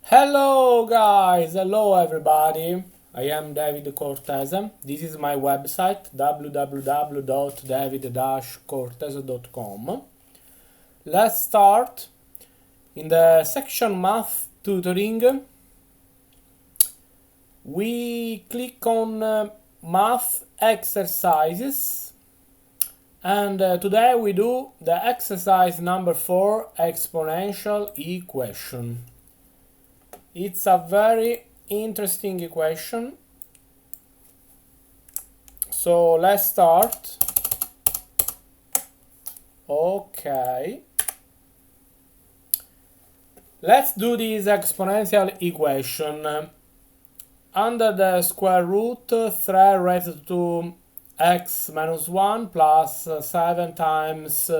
Hello guys, hello everybody. I am David Cortese. This is my website www.david-cortese.com. Let's start. In the section Math Tutoring, we click on Math Exercises, and today we do the exercise number 4, Exponential Equation. It's a very interesting equation. So let's start. Okay. Let's do this exponential equation. Under the square root, 3 raised to x minus 1 plus 7 times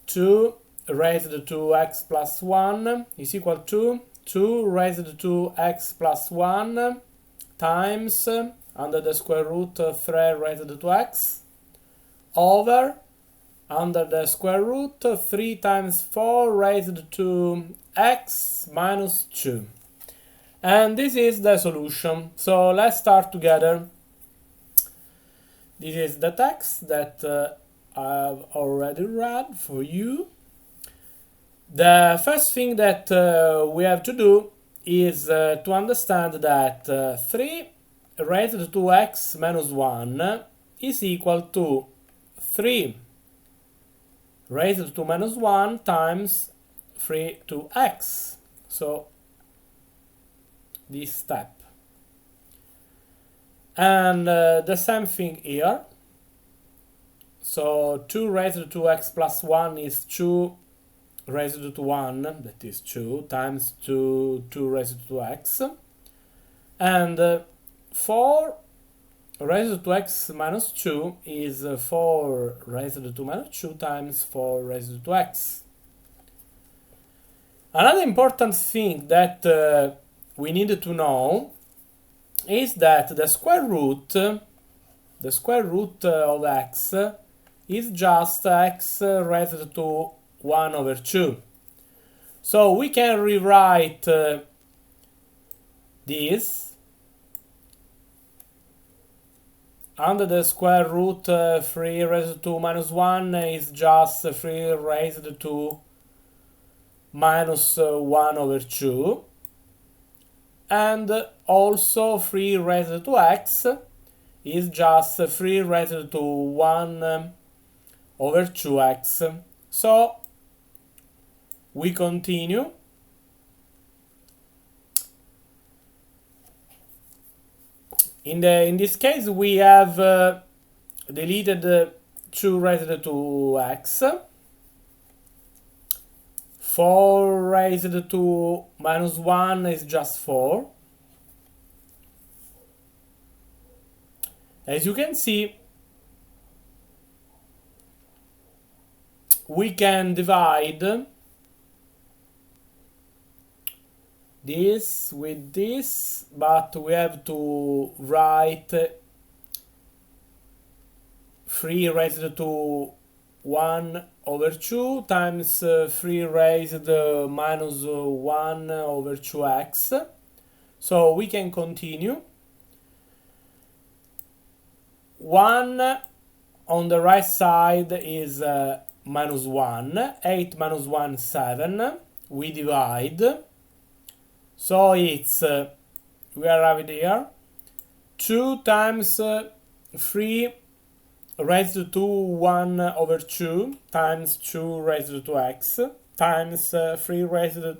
2 raised to x plus 1 is equal to 2 raised to x plus 1 times under the square root 3 raised to x over under the square root 3 times 4 raised to x minus 2. And this is the solution. So let's start together. This is the text that I've already read for you. The first thing that we have to do is to understand that 3 raised to x minus 1 is equal to 3 raised to minus 1 times 3 to x. So this step. And the same thing here. So 2 raised to x plus 1 is 2 raised to 1, that is 2, times 2 raised to x. And 4 raised to x minus 2 is 4 raised to minus 2 times 4 raised to x. Another important thing that we need to know is that the square root of x is just x raised to 1 over 2. So we can rewrite this under the square root 3 raised to minus 1 is just 3 raised to minus 1 over 2, and also 3 raised to x is just 3 raised to 1 over 2x. So we continue. In this case, we have deleted 2 raised to x. 4 raised to minus 1 is just 4. As you can see, we can divide this with this, but we have to write 3 raised to 1 over 2 times 3 raised minus 1 over 2x. So we can continue. 1 on the right side is minus 1. 8 minus 1, 7. We divide. So it's, we arrived here, 2 times 3 raised to 1 over 2 times 2 raised to x times 3 raised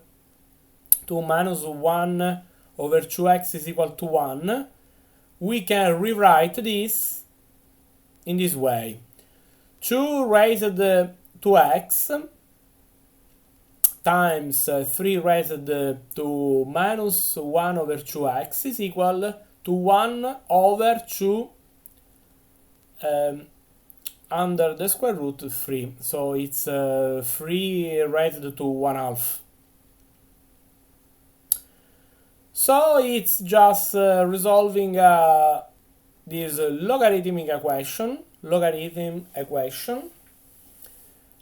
to minus 1 over 2x is equal to 1. We can rewrite this in this way. 2 raised to x times 3 raised to minus 1 over 2x is equal to 1 over 2 under the square root of 3. So it's 3 raised to 1 half. So it's just resolving this logarithm equation.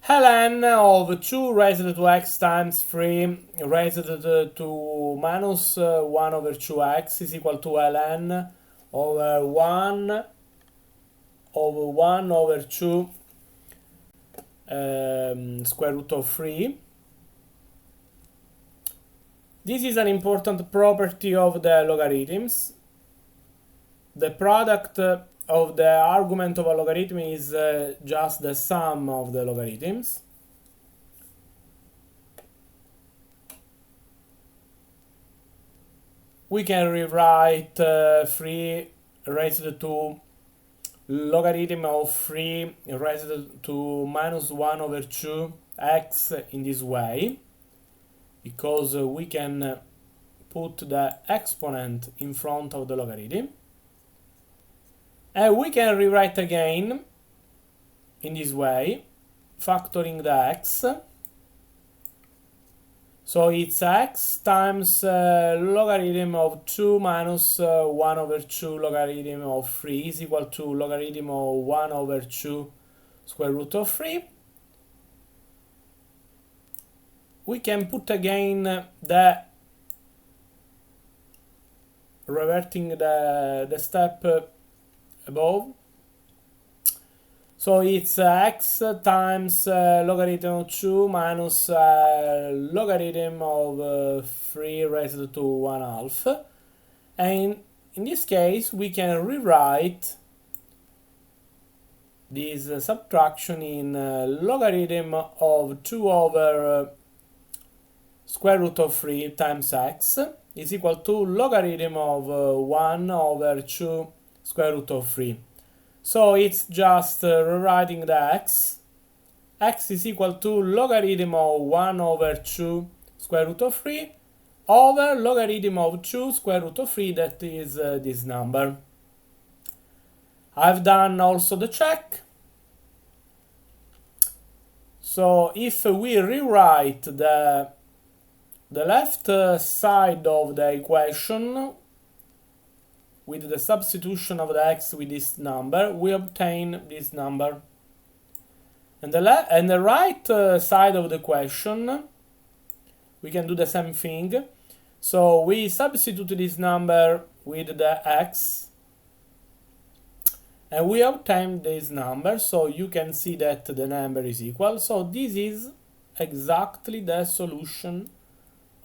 ln of 2 raised to x times 3 raised to to minus 1 over 2x is equal to ln over 1 over 2 square root of 3. This is an important property of the logarithms. The product of the argument of a logarithm is just the sum of the logarithms. We can rewrite 3 raised to logarithm of 3 raised to minus 1 over 2 x in this way, because we can put the exponent in front of the logarithm. And we can rewrite again in this way, factoring the x. So it's x times logarithm of 2 minus 1 over 2 logarithm of 3 is equal to logarithm of 1 over 2 square root of 3. We can put again the reverting the step above. So it's x times logarithm of 2 minus logarithm of 3 raised to 1 half. And in this case, we can rewrite this subtraction in logarithm of 2 over square root of 3 times x is equal to logarithm of 1 over 2 square root of 3. So it's just rewriting the x. X is equal to logarithm of 1 over 2 square root of 3 over logarithm of 2 square root of 3, that is this number. I've done also the check. So if we rewrite the left side of the equation with the substitution of the x with this number, we obtain this number. And the right side of the equation, we can do the same thing. So we substitute this number with the x, and we obtain this number. So you can see that the number is equal. So this is exactly the solution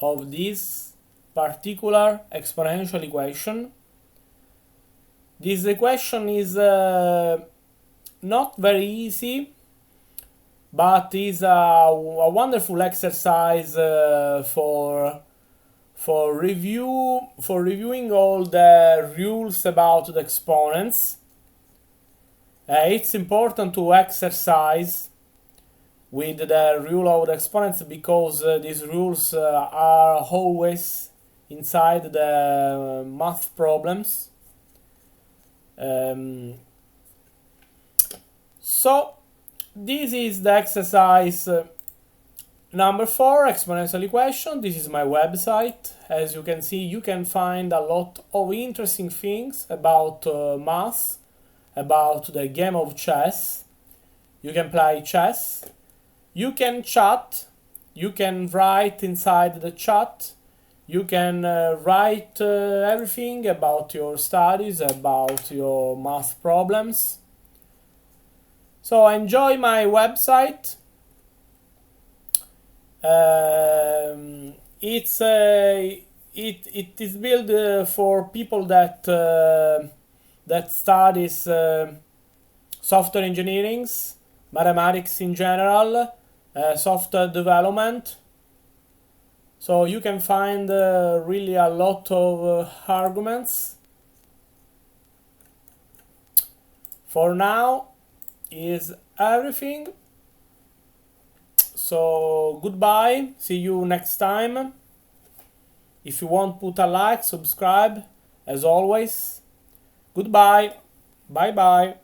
of this particular exponential equation. This equation is not very easy, but is a wonderful exercise for reviewing all the rules about the exponents. It's important to exercise with the rule of the exponents, because these rules are always inside the math problems. So this is the exercise number 4, exponential equation. This is my website. As you can see, you can find a lot of interesting things about math, about the game of chess. You can play chess. You can chat. You can write inside the chat. You can write everything about your studies, about your math problems. So enjoy my website. It is built for people that studies software engineering, mathematics in general, software development. So you can find really a lot of arguments. For now is everything. So goodbye, see you next time. If you want, put a like, subscribe, as always. Goodbye, bye bye.